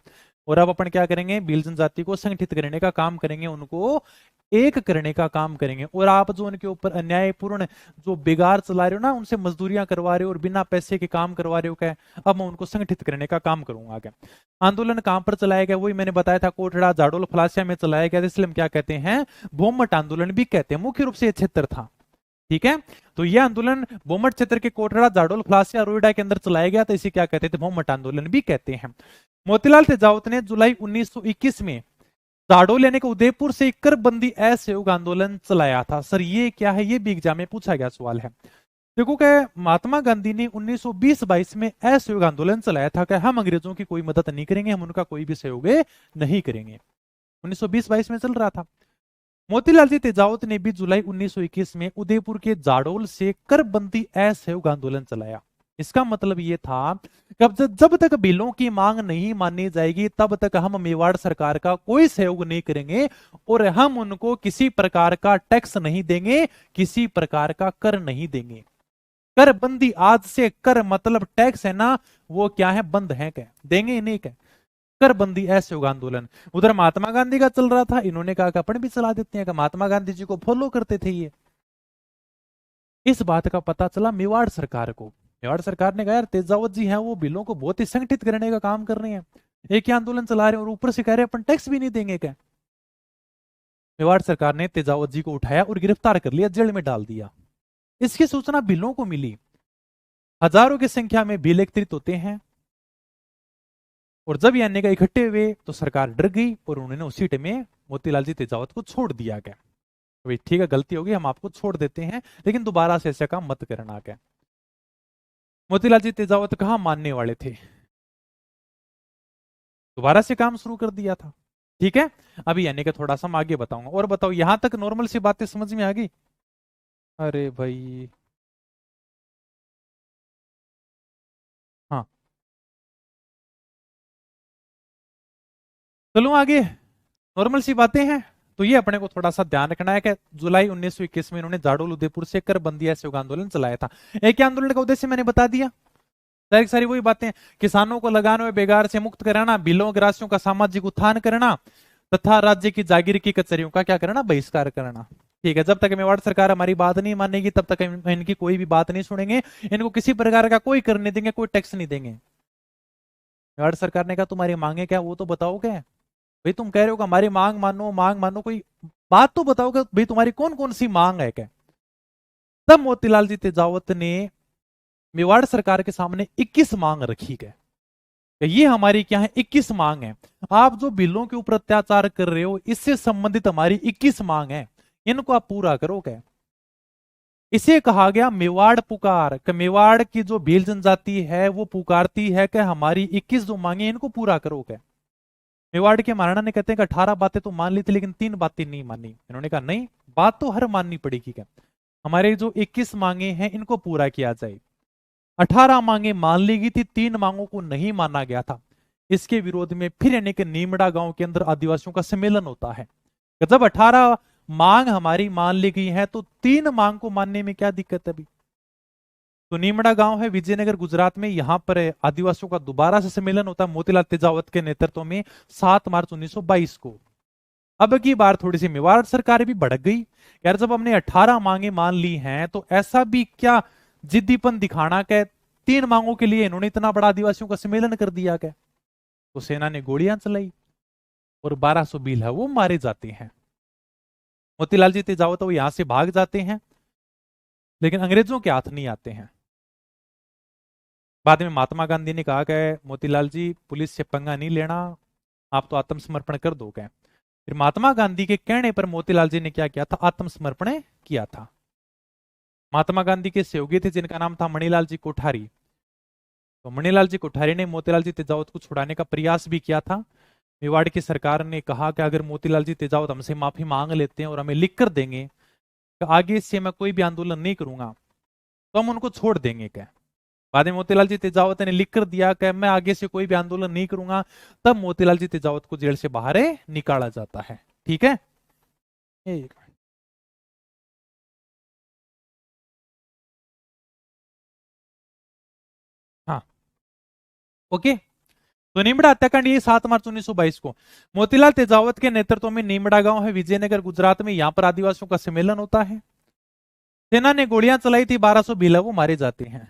और अब अपन क्या करेंगे, भील जनजाति को संगठित करने का काम करेंगे, उनको एक करने का काम करेंगे। और आप जो उनके ऊपर अन्यायपूर्ण जो बिगाड़ चला रहे हो ना, उनसे मजदूरियां करवा रहे हो और बिना पैसे के काम करवा रहे हो क्या, अब मैं उनको संगठित करने का काम करूंगा क्या। आंदोलन कहां पर चलाया गया, वही मैंने बताया था, कोटड़ा जाडोल फलासिया में चलाया गया, इसलिए हम क्या कहते हैं, भूमट आंदोलन भी कहते हैं। मुख्य रूप से ये क्षेत्र था, ठीक है। तो यह आंदोलन भूमट क्षेत्र के कोटड़ा जाडोल फलासिया रोइडा के अंदर चलाया गया था, इसे क्या कहते थे, भूमट आंदोलन भी कहते हैं। मोतीलाल तेजावत ने जुलाई 1921 में जाडोल यानी कि उदयपुर से करबंदी असहयोग आंदोलन चलाया था। सर ये क्या है, ये भी एग्जाम में पूछा गया सवाल है। देखो क्या, महात्मा गांधी ने 1920-22 में असहयोग आंदोलन चलाया था कि हम अंग्रेजों की कोई मदद नहीं करेंगे, हम उनका कोई भी सहयोग नहीं करेंगे। 1920-22 में चल रहा था। मोतीलाल जी तेजावत ने भी जुलाई 1921 में उदयपुर के जाडोल से करबंदी असहयोग आंदोलन चलाया। इसका मतलब ये था कि जब तक बिलों की मांग नहीं मानी जाएगी तब तक हम मेवाड़ सरकार का कोई सहयोग नहीं करेंगे और हम उनको किसी प्रकार का टैक्स नहीं देंगे, किसी प्रकार का कर नहीं देंगे। कर बंदी, आज से कर मतलब टैक्स है ना, वो क्या है, बंद है क्या, देंगे ही नहीं क्या। कर बंदी असहयोग आंदोलन उधर महात्मा गांधी का चल रहा था, इन्होंने कहा कि अपन भी चला देते हैं, कि महात्मा गांधी जी को फॉलो करते थे ये। इस बात का पता चला मेवाड़ सरकार को। मेवाड़ सरकार ने कहा यार तेजावत जी हैं वो बिलों को बहुत ही संगठित करने का काम कर रहे हैं, एक ही आंदोलन चला रहे हैं और ऊपर से कह रहे हैं अपन टैक्स भी नहीं देंगे क्या। मेवाड़ सरकार ने तेजावत जी को उठाया और गिरफ्तार कर लिया, जेल में डाल दिया। इसकी सूचना बिलों को मिली, हजारों की संख्या में बिल एकत्रित होते हैं और जब ये अन्य का इकट्ठे हुए तो सरकार डर गई और उन्होंने उसी टाइम में मोतीलाल जी तेजावत को छोड़ दिया गया। भाई ठीक है गलती होगी, हम आपको छोड़ देते हैं, लेकिन दोबारा से ऐसा काम मत करना क्या। मोतीलाल जी तेजावत कहां मानने वाले थे, दोबारा से काम शुरू कर दिया था, ठीक है। अभी यानी कि थोड़ा सा मैं आगे बताऊंगा। और बताओ यहां तक नॉर्मल सी बातें समझ में आ गई। अरे भाई हाँ, चलो आगे, नॉर्मल सी बातें हैं। तो ये अपने को थोड़ा सा ध्यान रखना है कि जुलाई 1921 में इन्होंने जाडोल उदयपुर से कर बंदी असहयोग आंदोलन चलाया था। एक आंदोलन का उद्देश्य मैंने बता दिया, सारी सारी वही बातें, किसानों को लगाने हुए बेगार से मुक्त कराना, बिलों के राशियों का सामाजिक उत्थान करना तथा राज्य की जागीर की कचहरियों का क्या करना, बहिष्कार करना। ठीक है, जब तक मेवाड़ सरकार हमारी बात नहीं मानेगी तब तक इनकी कोई भी बात नहीं सुनेंगे, इनको किसी प्रकार का कोई कर नहीं देंगे, कोई टैक्स नहीं देंगे। मेवाड़ सरकार ने कहा तुम्हारी मांगे क्या, वो तो बताओ क्या। भाई तुम कह रहे हो कि हमारी मांग मानो, मांग मानो, कोई बात तो बताओ कि भाई तुम्हारी कौन कौन सी मांग है क्या। तब मोतीलाल जी तेजावत ने मेवाड़ सरकार के सामने 21 मांग रखी गई, ये हमारी क्या है, 21 मांग है। आप जो बिलों के ऊपर अत्याचार कर रहे हो इससे संबंधित हमारी 21 मांग है, इनको आप पूरा करो क्या। इसे कहा गया मेवाड़ पुकार, कि मेवाड़ की जो भील जनजाति है वो पुकारती है कि हमारी 21 जो मांगे इनको पूरा करो क्या। मेवाड़ के महाराणा ने कहते हैं कि 18 बातें तो मान ली थी लेकिन 3 बातें नहीं मानी। इन्होंने कहा नहीं, बात तो हर माननी पड़ेगी क्या, हमारे जो 21 मांगे हैं इनको पूरा किया जाए। 18 मांगे मान ली गई थी, 3 मांगों को नहीं माना गया था। इसके विरोध में फिर यानी कि नीमड़ा गांव के अंदर आदिवासियों का सम्मेलन होता है। जब 18 मांग हमारी मान ली गई है तो 3 मांग को मानने में क्या दिक्कत है अभी। तो नीमड़ा गांव है विजयनगर गुजरात में, यहां पर आदिवासियों का दोबारा से सम्मेलन होता है मोतीलाल तेजावत के नेतृत्व में 7 मार्च 1922 को। अब की बार थोड़ी सी मेवाड़ सरकार भी भड़क गई, यार जब हमने 18 मांगे मान ली हैं तो ऐसा भी क्या जिद्दीपन दिखाना क्या, 3 मांगों के लिए इन्होंने इतना बड़ा आदिवासियों का सम्मेलन कर दिया क्या। तो सेना ने गोलियां चलाई और 1200 भील है वो मारे जाते हैं। मोतीलाल जी तेजावत वो यहां से भाग जाते हैं लेकिन अंग्रेजों के हाथ नहीं आते हैं। बाद में महात्मा गांधी ने कहा कि मोतीलाल जी पुलिस से पंगा नहीं लेना, आप तो आत्मसमर्पण कर दो क्या। फिर महात्मा गांधी के कहने पर मोतीलाल जी ने क्या किया था, आत्मसमर्पण किया था। महात्मा गांधी के सहयोगी थे जिनका नाम था मणिलाल जी कोठारी। तो मणिलाल जी कोठारी ने मोतीलाल जी तेजावत को छुड़ाने का प्रयास भी किया था। मेवाड़ की सरकार ने कहा कि अगर मोतीलाल जी तेजावत हमसे माफी मांग लेते हैं और हमें लिख कर देंगे कि आगे से मैं कोई भी आंदोलन नहीं करूंगा तो हम उनको छोड़ देंगे क्या। बाद में मोतीलाल जी तेजावत ने लिख कर दिया कि मैं आगे से कोई भी आंदोलन नहीं करूंगा, तब मोतीलाल जी तेजावत को जेल से बाहर निकाला जाता है। ठीक है। एक हाँ ओके। तो नीमड़ा हत्याकांड ये 7 मार्च 1922 को मोतीलाल तेजावत के नेतृत्व में नीमड़ा गांव है विजयनगर गुजरात में, यहां पर आदिवासियों का सम्मेलन होता है। सेना ने गोलियां चलाई थी, 1200 भीलवो मारे जाते हैं।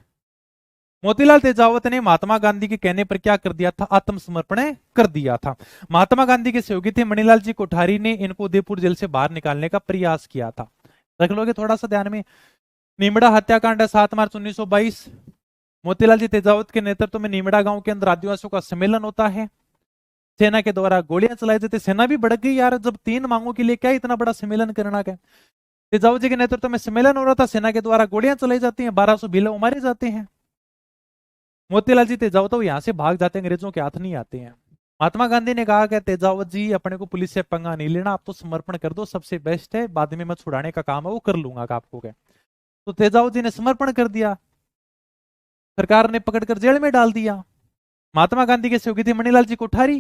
मोतीलाल तेजावत ने महात्मा गांधी के कहने पर क्या कर दिया था, आत्मसमर्पण कर दिया था। महात्मा गांधी के सहयोगी थे मणिलाल जी कोठारी ने इनको उदयपुर जेल से बाहर निकालने का प्रयास किया था। रख लोगे थोड़ा सा ध्यान में। नीमड़ा हत्याकांड 7 मार्च 1922। मोतीलाल जी तेजावत के नेतृत्व में नीमड़ा गांव के अंदर आदिवासियों का सम्मेलन होता है। सेना के द्वारा गोलियां चलाई जाती, सेना भी भड़क गई यार, जब 3 मांगों के लिए क्या इतना बड़ा सम्मेलन करना क्या। तेजावत जी के नेतृत्व में सम्मेलन हो रहा था, सेना के द्वारा गोलियां चलाई जाती हैं, 1200 भीलव मारे जाते हैं। मोतीलाल जी तेजावत तो यहाँ से भाग जाते हैं, अंग्रेजों के हाथ नहीं आते हैं। महात्मा गांधी ने कहा कि तेजावत जी अपने को पुलिस से पंगा नहीं लेना, आप तो समर्पण कर दो, सबसे बेस्ट है, बाद में मैं छुड़ाने का काम है वो कर लूंगा आपको क्या। तो तेजावत जी ने समर्पण कर दिया, सरकार ने पकड़कर जेल में डाल दिया। महात्मा गांधी के सहयोगी थे मणिलाल जी कोठारी,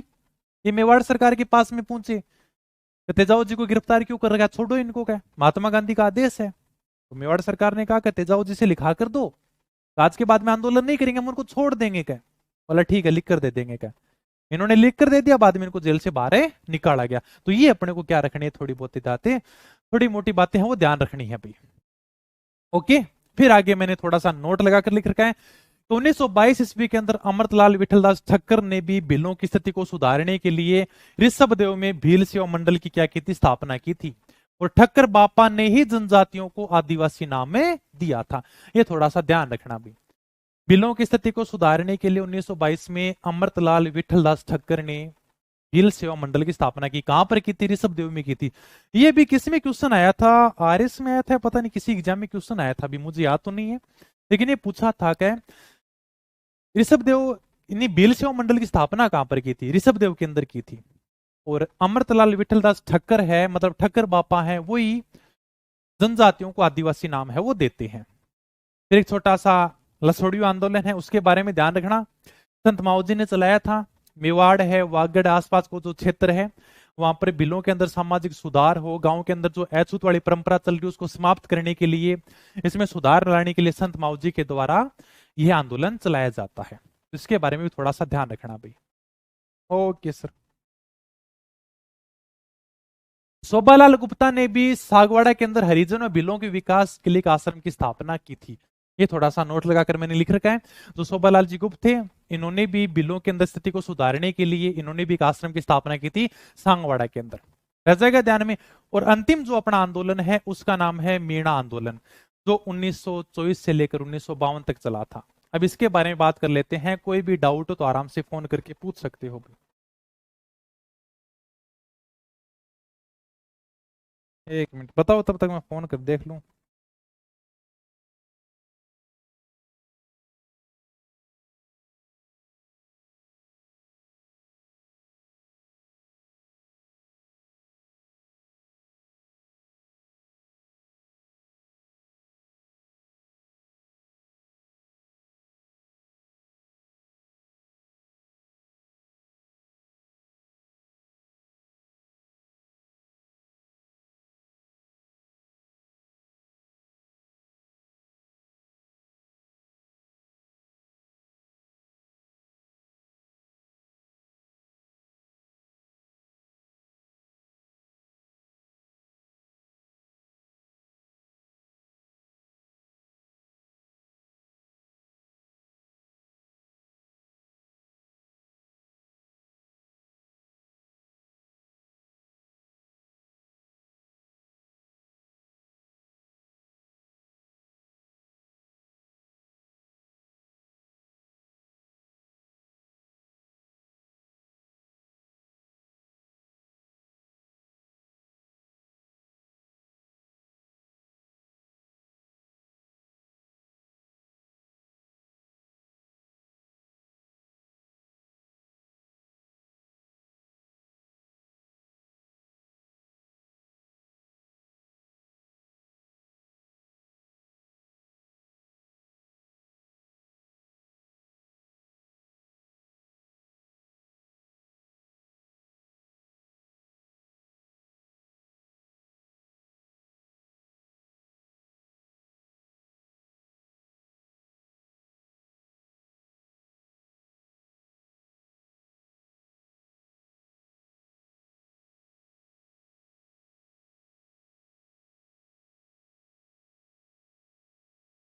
ये मेवाड़ सरकार के पास में पहुंचे, तो तेजावत जी को गिरफ्तार क्यों कर रखा, छोड़ो इनको क्या, महात्मा गांधी का आदेश है। तो मेवाड़ सरकार ने कहा कि तेजावत जी से लिखा कर दो, आज के बाद में आंदोलन नहीं करेंगे, हम उनको छोड़ देंगे क्या। बोला ठीक है लिख कर दे देंगे क्या। इन्होंने लिख कर दे दिया, बाद में इनको जेल से बाहर निकाला गया। तो ये अपने को क्या रखनी है, थोड़ी बहुत बातें, थोड़ी मोटी बातें हैं वो ध्यान रखनी है भाई। ओके। फिर आगे मैंने थोड़ा सा नोट लगाकर लिख रखा है। तो 1922 ईस्वी के अंदर अमृतलाल विठलदास ठक्कर ने भी भीलों की स्थिति को सुधारने के लिए ऋषभदेव में भील सेवा मंडल की क्या की थी, स्थापना की थी। और ठक्कर बापा ने ही जनजातियों को आदिवासी नाम में दिया था। ये थोड़ा सा ध्यान रखना भी। भीलों की स्थिति को सुधारने के लिए 1922 में अमृतलाल विठलदास ठक्कर ने भील सेवा मंडल की स्थापना की। कहां पर की थी, ऋषभदेव में की थी। ये भी किस में क्वेश्चन आया था, आरएस में आया था, पता नहीं किसी एग्जाम में क्वेश्चन आया था, अभी मुझे याद तो नहीं है, लेकिन ये पूछा था क्या ऋषभदेव इन्हीं भील सेवा मंडल की स्थापना कहां पर की थी, ऋषभदेव के अंदर की थी। और अमृतलाल विठलदास ठक्कर है, मतलब ठक्कर बापा है, वही जनजातियों को आदिवासी नाम है वो देते हैं। फिर एक छोटा सा लसोड़ियो आंदोलन है, उसके बारे में ध्यान रखना। संत माओजी ने चलाया था। मेवाड़ है, वागड़ आसपास को जो क्षेत्र है वहां पर बिलों के अंदर सामाजिक सुधार हो, गांव के अंदर जो अछूत वाली परंपरा चल रही है उसको समाप्त करने के लिए, इसमें सुधार लाने के लिए संत माओजी के द्वारा यह आंदोलन चलाया जाता है। इसके बारे में भी थोड़ा सा ध्यान रखना भाई। Okay sir. शोभालाल गुप्ता ने भी सागवाड़ा के अंदर हरिजन और भीलों के विकास के लिए एक आश्रम की स्थापना की थी। ये थोड़ा सा नोट लगाकर मैंने लिख रखा है। जो शोभालाल जी गुप्त थे, इन्होंने भी भीलों के अंदर स्थिति को सुधारने के लिए इन्होंने भी एक आश्रम की स्थापना की थी सांगवाड़ा के अंदर। रह जाएगा ध्यान में। और अंतिम जो अपना आंदोलन है उसका नाम है मीणा आंदोलन, जो 1924 से लेकर 1952 तक चला था। अब इसके बारे में बात कर लेते हैं, कोई भी डाउट हो तो आराम से फोन करके पूछ सकते हो। एक मिनट बताओ, तब तक मैं फोन कर देख लूं।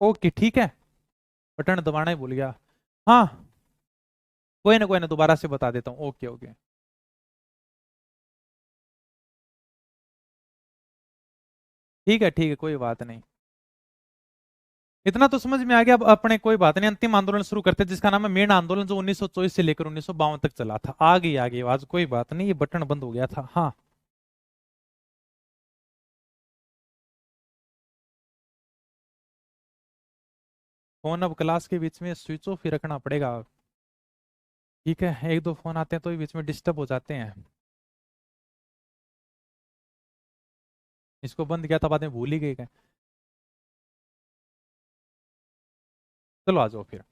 ओके ठीक है, बटन दबाना ही भूल गया। हाँ कोई ना दोबारा से बता देता हूँ। ओके ओके ठीक है कोई बात नहीं। इतना तो समझ में आ गया। अब अपने कोई बात नहीं, अंतिम आंदोलन शुरू करते हैं जिसका नाम है मेन आंदोलन, जो 1924 से लेकर 1952 तक चला था। आ गई आवाज, कोई बात नहीं, ये बटन बंद हो गया था। हाँ फोन अब क्लास के बीच में स्विच ऑफ ही रखना पड़ेगा। ठीक है, एक दो फोन आते हैं तो बीच में डिस्टर्ब हो जाते हैं। इसको बंद किया था, बाद में भूल ही गए क्या? चलो आ जाओ फिर।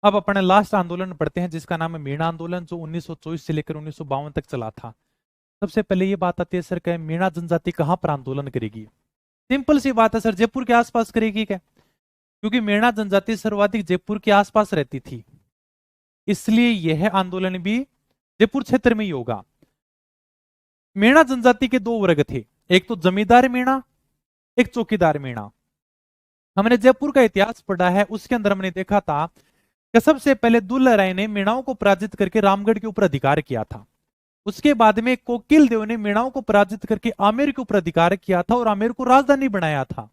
अब अपने लास्ट आंदोलन पढ़ते हैं जिसका नाम है मीणा आंदोलन, जो 1924 से लेकर 1952 तक चला था। सबसे पहले ये बात आती है सर, क्या मीणा जनजाति कहाँ पर आंदोलन करेगी? सिंपल सी बात है सर, जयपुर के आसपास करेगी क्या? क्योंकि मीणा जनजाति सर्वाधिक जयपुर के आसपास रहती थी, इसलिए यह आंदोलन भी जयपुर क्षेत्र में ही होगा। मीणा जनजाति के दो वर्ग थे, एक तो जमींदार मीणा, एक चौकीदार मीणा। हमने जयपुर का इतिहास पढ़ा है, उसके अंदर हमने देखा था कि सबसे पहले दुल्ला राय ने मीणाओं को पराजित करके रामगढ़ के ऊपर अधिकार किया था। उसके बाद में कोकिल देव ने मीणाओं को पराजित करके आमेर के ऊपर अधिकार किया था और आमेर को राजधानी बनाया था।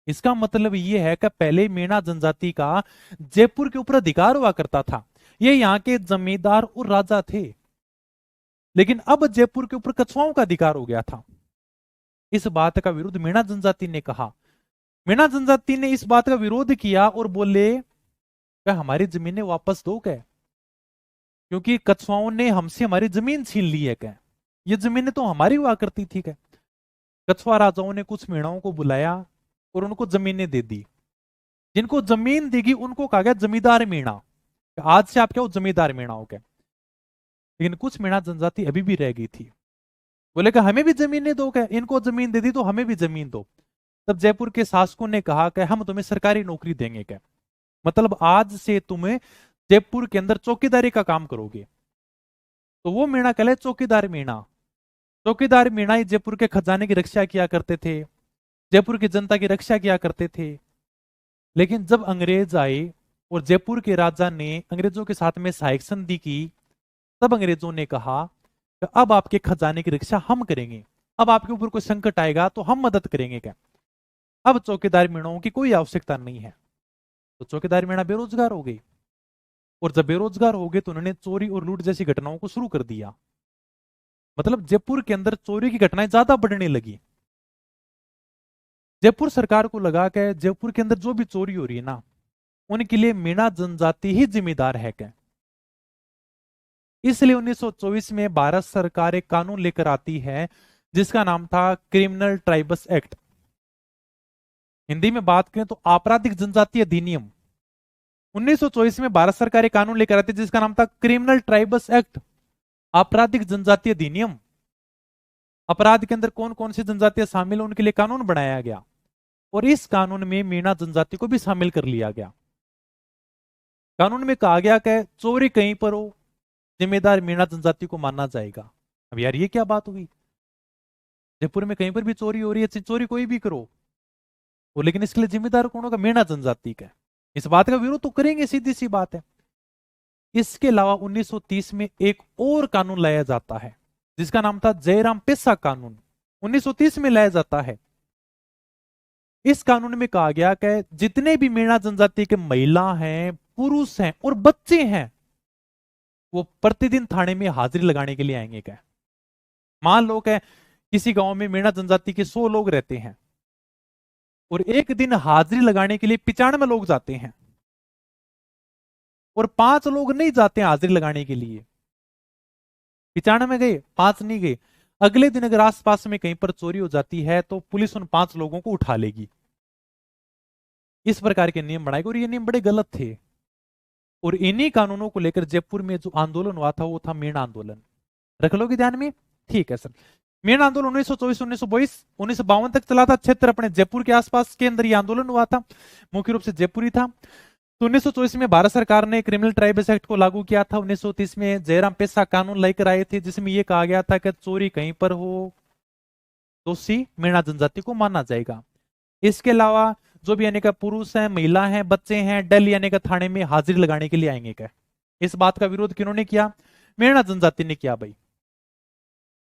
इसका मतलब यह है कि पहले मीणा जनजाति का जयपुर के ऊपर अधिकार हुआ करता था, ये यहाँ के जमींदार और राजा थे। लेकिन अब जयपुर के ऊपर कछुआओं का अधिकार हो गया था। इस बात का विरोध मीणा जनजाति ने कहा। मीणा जनजाति ने इस बात का विरोध किया और बोले क्या हमारी जमीनें वापस दो क्या, क्योंकि कछुआओं ने हमसे हमारी जमीन छीन ली है क्या, ये जमीनें तो हमारी हुआ करती थी क्या। कछुआ राजाओं ने कुछ मीणाओं को बुलाया और उनको जमीनें दे दी। जिनको जमीन देगी उनको कहा गया जमींदार मीणा, आज से आप क्या हो, जमींदार मीणा हो क्या। लेकिन कुछ मीणा जनजाति अभी भी रह गई थी, बोले कि हमें भी जमीनें दो क्या, इनको जमीन दे दी तो हमें भी जमीन दो। तब जयपुर के शासकों ने कहा कि हम तुम्हें सरकारी नौकरी देंगे क्या, मतलब आज से तुम्हें जयपुर के अंदर चौकीदारी का काम करोगे। तो वो मीणा कहले चौकीदार मीणा। चौकीदार मीणा ही जयपुर के खजाने की रक्षा किया करते थे, जयपुर की जनता की रक्षा किया करते थे। लेकिन जब अंग्रेज आए और जयपुर के राजा ने अंग्रेजों के साथ में सहायक संधि की, तब अंग्रेजों ने कहा कि अब आपके खजाने की रक्षा हम करेंगे, अब आपके ऊपर कोई संकट आएगा तो हम मदद करेंगे क्या। अब चौकीदार मीणाओं की कोई आवश्यकता नहीं है। तो चौकीदार मीणा बेरोजगार हो गई, और जब बेरोजगार हो गए तो उन्होंने चोरी और लूट जैसी घटनाओं को शुरू कर दिया। मतलब जयपुर के अंदर चोरी की घटनाएं ज्यादा बढ़ने लगी। जयपुर सरकार को लगा कि जयपुर के अंदर जो भी चोरी हो रही है ना, उनके लिए मीणा जनजाति ही जिम्मेदार है क्या। इसलिए 1924 में भारत सरकार एक कानून लेकर आती है जिसका नाम था क्रिमिनल ट्राइब्स एक्ट। हिंदी में बात करें तो आपराधिक जनजाति अधिनियम। 1924 में भारत सरकार एक कानून लेकर आती है जिसका नाम था क्रिमिनल ट्राइब्स एक्ट, आपराधिक जनजातीय अधिनियम। अपराध के अंदर कौन कौन सी जनजातियां शामिल है उनके लिए कानून बनाया गया, और इस कानून में मीणा जनजाति को भी शामिल कर लिया गया। कानून में कहा गया कि चोरी कहीं पर हो, जिम्मेदार मीणा जनजाति को माना जाएगा। अब यार ये क्या बात हुई, जयपुर में कहीं पर भी चोरी हो रही है, चोरी कोई भी करो, वो लेकिन इसके लिए जिम्मेदार कौन होगा, मीणा जनजाति का। इस बात का विरोध तो करेंगे, सीधी सी बात है। इसके अलावा 1930 में एक और कानून लाया जाता है जिसका नाम था जयराम पेशा कानून। 1930 में लाया जाता है। इस कानून में कहा गया कि जितने भी मीणा जनजाति के महिला हैं, पुरुष हैं और बच्चे हैं, वो प्रतिदिन थाने में हाजिरी लगाने के लिए आएंगे। क्या मान लो कि किसी गांव में मीणा जनजाति के 100 लोग रहते हैं और एक दिन हाजिरी लगाने के लिए 95 लोग जाते हैं, और 5 लोग नहीं जाते हैं हाजिरी लगाने के लिए। 95 गए, 5 नहीं गए। अगले दिन अगर आसपास में कहीं पर चोरी हो जाती है तो पुलिस उन 5 लोगों को उठा लेगी। इस प्रकार के नियम बनाए गए और ये नियम बड़े गलत थे। और इन्हीं कानूनों को लेकर जयपुर में जो आंदोलन हुआ था वो था मीणा आंदोलन। रख लोगे ध्यान में? ठीक है सर। मीणा आंदोलन 1924, 1922, 1952 तक चला था। क्षेत्र अपने जयपुर के आसपास के अंदर ये आंदोलन हुआ था, मुख्य रूप से जयपुरी था। तो 1924 में भारत सरकार ने क्रिमिनल ट्राइब्स एक्ट को लागू किया था। 1930 में जयराम पेशा कानून लेकर आए थे जिसमें यह कहा गया था कि चोरी कहीं पर हो दोषी मीणा जनजाति को माना जाएगा। इसके अलावा जो भी यानी का पुरुष है, महिला है, बच्चे हैं, डल यानी का थाने में हाजिरी लगाने के लिए आएंगे क्या। इस बात का विरोध किन्होंने किया, मेणा जनजाति ने किया भाई।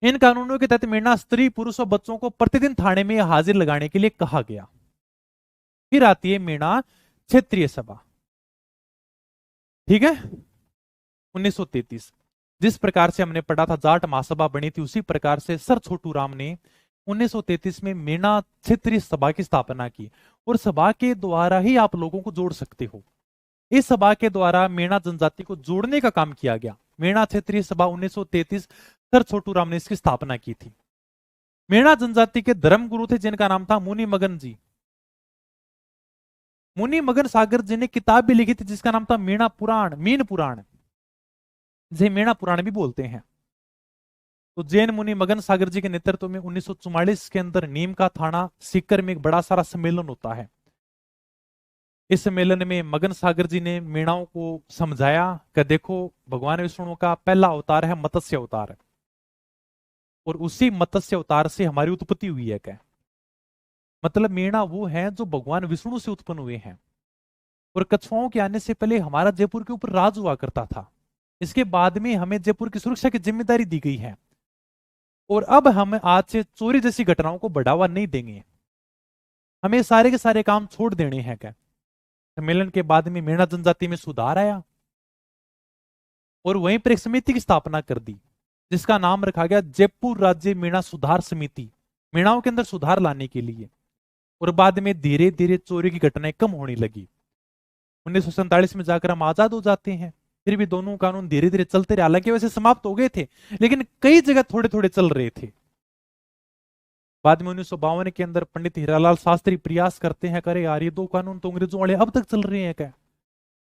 इन कानूनों के तहत मेणा स्त्री, पुरुष और बच्चों को प्रतिदिन थाने में हाजिर लगाने के लिए कहा गया। फिर आती है मेणा क्षेत्रीय सभा, ठीक है। 1933 जिस प्रकार से हमने पढ़ा था जाट महासभा बनी थी, उसी प्रकार से सर छोटू राम ने 1933 में मेणा क्षेत्रीय सभा की स्थापना की। और सभा के द्वारा ही आप लोगों को जोड़ सकते हो। इस सभा के द्वारा मेणा जनजाति को जोड़ने का काम किया गया। मेणा क्षेत्रीय सभा 1933 सर छोटू राम ने इसकी स्थापना की थी। मेणा जनजाति के धर्म गुरु थे जिनका नाम था मुनि मगन जी। मुनि मगन सागर जी ने किताब भी लिखी थी जिसका नाम था मीणा पुराण, मीन पुराण, जिसे मेणा पुराण भी बोलते हैं। तो जैन मुनि मगन सागर जी के नेतृत्व में 1944 के अंदर नीम का थाना सीकर में एक बड़ा सारा सम्मेलन होता है। इस सम्मेलन में मगन सागर जी ने मीणाओं को समझाया कि देखो भगवान विष्णु का पहला अवतार है मत्स्य अवतार, और उसी मत्स्य अवतार से हमारी उत्पत्ति हुई है। क्या मतलब मीणा वो है जो भगवान विष्णु से उत्पन्न हुए हैं, और कछुओं के आने से पहले हमारा जयपुर के ऊपर राज हुआ करता था। इसके बाद में हमें जयपुर की सुरक्षा की जिम्मेदारी दी गई है, और अब हम आज से चोरी जैसी घटनाओं को बढ़ावा नहीं देंगे, हमें सारे के सारे काम छोड़ देने हैं। क्या सम्मेलन के बाद में मेणा जनजाति में सुधार आया, और वहीं पर एक समिति की स्थापना कर दी जिसका नाम रखा गया जयपुर राज्य मेणा सुधार समिति, मेणाओं के अंदर सुधार लाने के लिए। और बाद में धीरे धीरे चोरी की घटनाएं कम होने लगी। 1947 में जाकर हम आजाद हो जाते हैं। फिर भी दोनों कानून धीरे धीरे चलते रहे, हालांकि वैसे समाप्त हो गए थे लेकिन कई जगह थोड़े थोड़े चल रहे थे। बाद में 1952 के अंदर पंडित हीरालाल शास्त्री प्रयास करते हैं, करे यार ये दो कानून तो अंग्रेजों वाले अब तक चल रहे हैं क्या।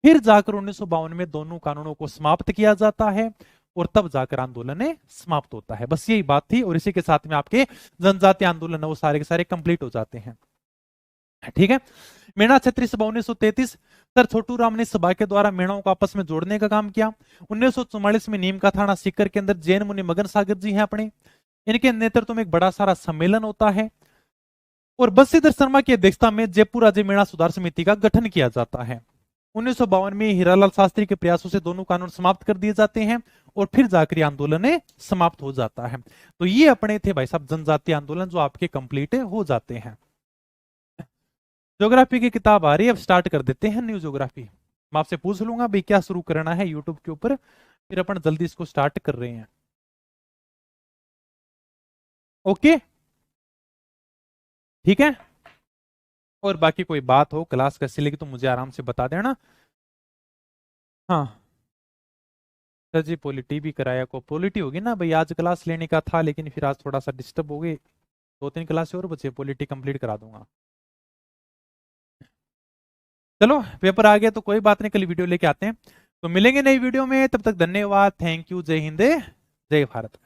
फिर जाकर 1952 में दोनों कानूनों को समाप्त किया जाता है, और तब जाकर आंदोलन समाप्त होता है। बस यही बात थी, और इसी के साथ में आपके जनजातीय आंदोलन वो सारे के सारे कंप्लीट हो जाते हैं। ठीक है। मेणा क्षेत्रीय सभा 1933 सर छोटू राम ने सभा के द्वारा मेणाओं को आपस में जोड़ने का काम किया। 1944 में नीम का थाना सीकर के अंदर जैन मुनि मगन सागर जी हैं अपने, इनके नेतृत्व में एक बड़ा सारा सम्मेलन होता है, और बंशीधर शर्मा की अध्यक्षता में जयपुर राज्य मेणा सुधार समिति का गठन किया जाता है। 1952 में हीरालाल शास्त्री के प्रयासों से दोनों कानून समाप्त कर दिए जाते हैं, और फिर जाकर आंदोलन समाप्त हो जाता है। तो ये अपने थे भाई साहब जनजातीय आंदोलन जो आपके कंप्लीट हो जाते हैं। ज्योग्राफी की किताब आ रही है, अब स्टार्ट कर देते हैं न्यू ज्योग्राफी। मैं आपसे पूछ लूंगा भाई क्या शुरू करना है यूट्यूब के ऊपर, फिर अपन जल्दी इसको स्टार्ट कर रहे हैं। ओके ठीक है। और बाकी कोई बात हो क्लास कैसी लगी तो मुझे आराम से बता देना। हाँ सर जी पॉलिटी भी कराया को, पॉलिटी होगी ना भाई, आज क्लास लेने का था लेकिन फिर आज थोड़ा सा डिस्टर्ब हो गए, 2-3 क्लास और बचे, पॉलिटी कंप्लीट करा दूंगा। चलो पेपर आ गया तो कोई बात नहीं, कल वीडियो लेके आते हैं। तो मिलेंगे नई वीडियो में, तब तक धन्यवाद, थैंक यू, जय हिंद जय भारत।